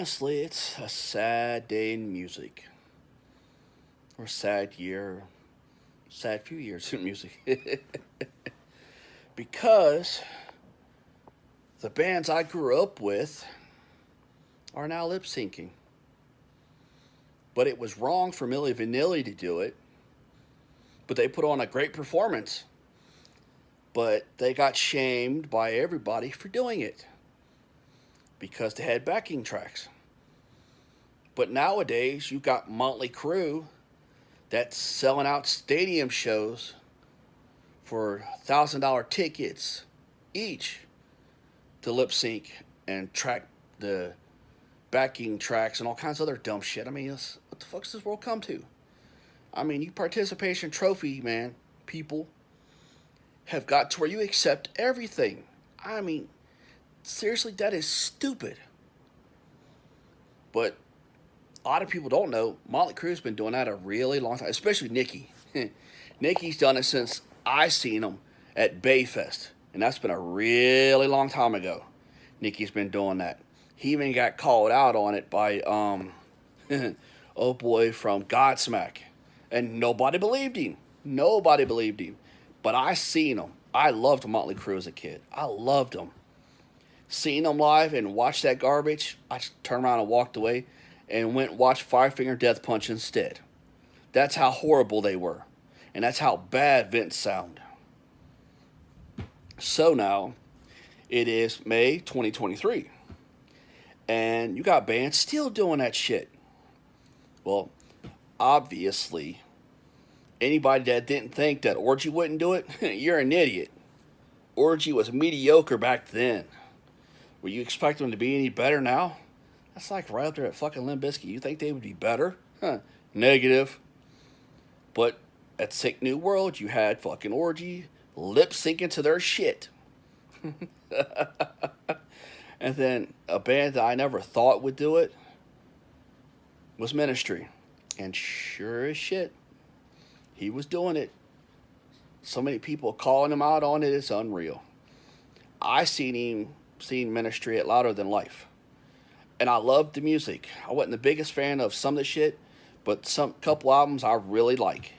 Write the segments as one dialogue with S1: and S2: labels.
S1: Honestly, it's a sad day in music, or sad year, sad few years in music. Because the bands I grew up with are now lip syncing. But it was wrong for Milli Vanilli to do it. But they put on a great performance. But they got shamed by everybody for doing it because they had backing tracks. But nowadays, you got Motley Crue that's selling out stadium shows for $1,000 tickets each to lip sync and track the backing tracks and all kinds of other dumb shit. I mean, what the fuck does this world come to? I mean, you participation trophy, man, people have got to where you accept everything. I mean, seriously, that is stupid. But a lot of people don't know Motley Crue's been doing that a really long time, especially Nikki. Nikki's done it since I seen him at Bayfest, and that's been a really long time ago. Nikki's been doing that. He even got called out on it by oh boy from Godsmack, and nobody believed him. Nobody believed him. But I seen him. I loved Motley Crue as a kid. I loved him. Seeing them live and watched that garbage, I just turned around and walked away and went and watched Five Finger Death Punch instead. That's how horrible they were. And that's how bad Vince sounded. So now, it is May 2023. And you got bands still doing that shit. Well, obviously, anybody that didn't think that Orgy wouldn't do it, you're an idiot. Orgy was mediocre back then. Will you expect them to be any better now? That's like right up there at fucking Limp Bizkit. You think they would be better? Huh. Negative. But at Sick New World, you had fucking Orgy lip syncing to their shit. And then a band that I never thought would do it was Ministry. And sure as shit, he was doing it. So many people calling him out on it, it's unreal. I seen Ministry at Louder Than Life. And I loved the music. I wasn't the biggest fan of some of the shit, but some couple albums I really like.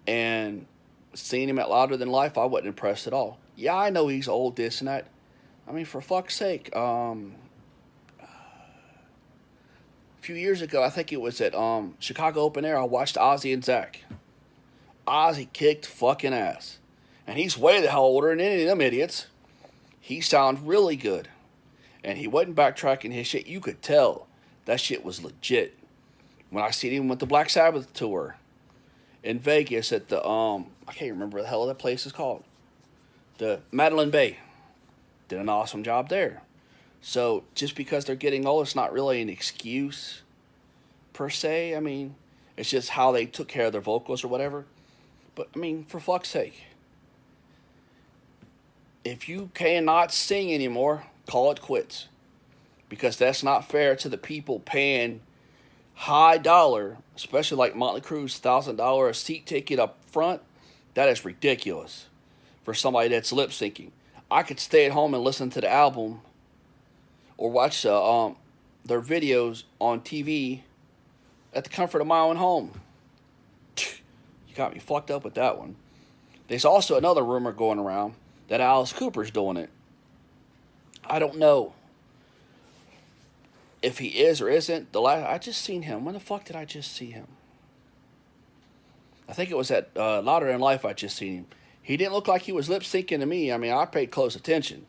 S1: And seeing him at Louder Than Life, I wasn't impressed at all. Yeah, I know he's old, this and that. I mean, for fuck's sake. A few years ago, I think it was at Chicago Open Air, I watched Ozzy and Zach. Ozzy kicked fucking ass. And he's way the hell older than any of them idiots. He sounded really good. And he wasn't backtracking his shit. You could tell that shit was legit. When I seen him with the Black Sabbath tour in Vegas at the, I can't remember what the hell that place is called. The Madeline Bay. Did an awesome job there. So just because they're getting old, it's not really an excuse per se. I mean, it's just how they took care of their vocals or whatever. But, I mean, for fuck's sake. If you cannot sing anymore, call it quits. Because that's not fair to the people paying high dollar, especially like Motley Crue's $1,000 a seat ticket up front. That is ridiculous for somebody that's lip syncing. I could stay at home and listen to the album or watch their videos on TV at the comfort of my own home. You got me fucked up with that one. There's also another rumor going around that Alice Cooper's doing it. I don't know if he is or isn't. I just seen him. When the fuck did I just see him? I think it was at Louder Than Life I just seen him. He didn't look like he was lip syncing to me. I mean, I paid close attention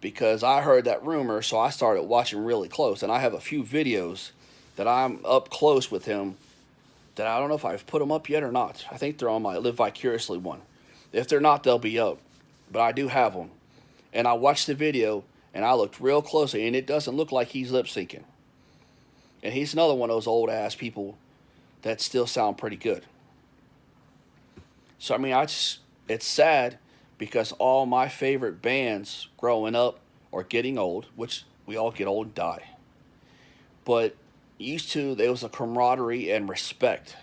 S1: because I heard that rumor, so I started watching really close. And I have a few videos that I'm up close with him that I don't know if I've put them up yet or not. I think they're on my Live Vicariously one. If they're not, they'll be up. But I do have them. And I watched the video, and I looked real closely, and it doesn't look like he's lip syncing. And he's another one of those old ass people that still sound pretty good. So, I mean, it's sad because all my favorite bands growing up are getting old, which we all get old and die. But used to, there was a camaraderie and respect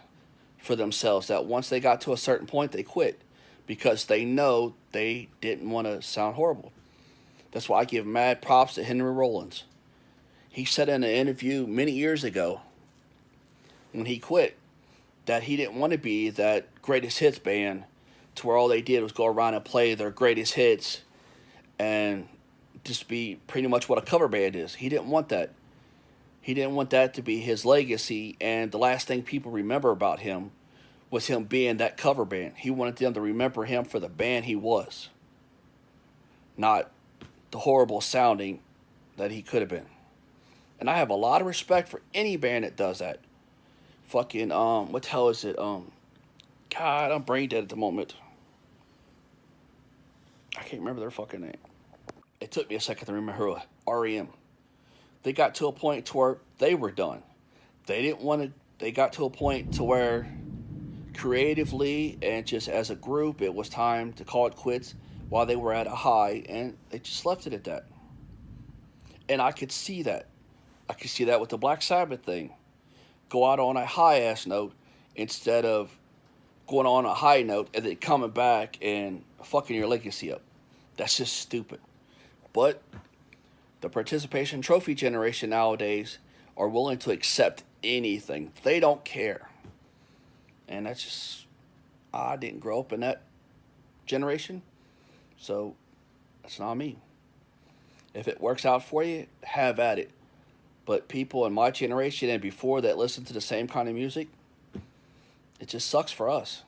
S1: for themselves that once they got to a certain point, they quit because they know they didn't want to sound horrible. That's why I give mad props to Henry Rollins. He said in an interview many years ago when he quit that he didn't want to be that greatest hits band to where all they did was go around and play their greatest hits and just be pretty much what a cover band is. He didn't want that. He didn't want that to be his legacy, and the last thing people remember about him was him being that cover band. He wanted them to remember him for the band he was, not the horrible sounding that he could have been. And I have a lot of respect for any band that does that. Fucking what the hell is it? God, I'm brain dead at the moment. I can't remember their fucking name. It took me a second to remember who. REM. They got to a point to where they were done. They didn't want to. They got to a point to where creatively and just as a group, it was time to call it quits while they were at a high, and they just left it at that. And I could see that. I could see that with the Black Sabbath thing. Go out on a high ass note instead of going on a high note and then coming back and fucking your legacy up. That's just stupid. But the participation trophy generation nowadays are willing to accept anything. They don't care. And that's just, I didn't grow up in that generation. So that's not me. If it works out for you, have at it. But people in my generation and before that listen to the same kind of music, it just sucks for us.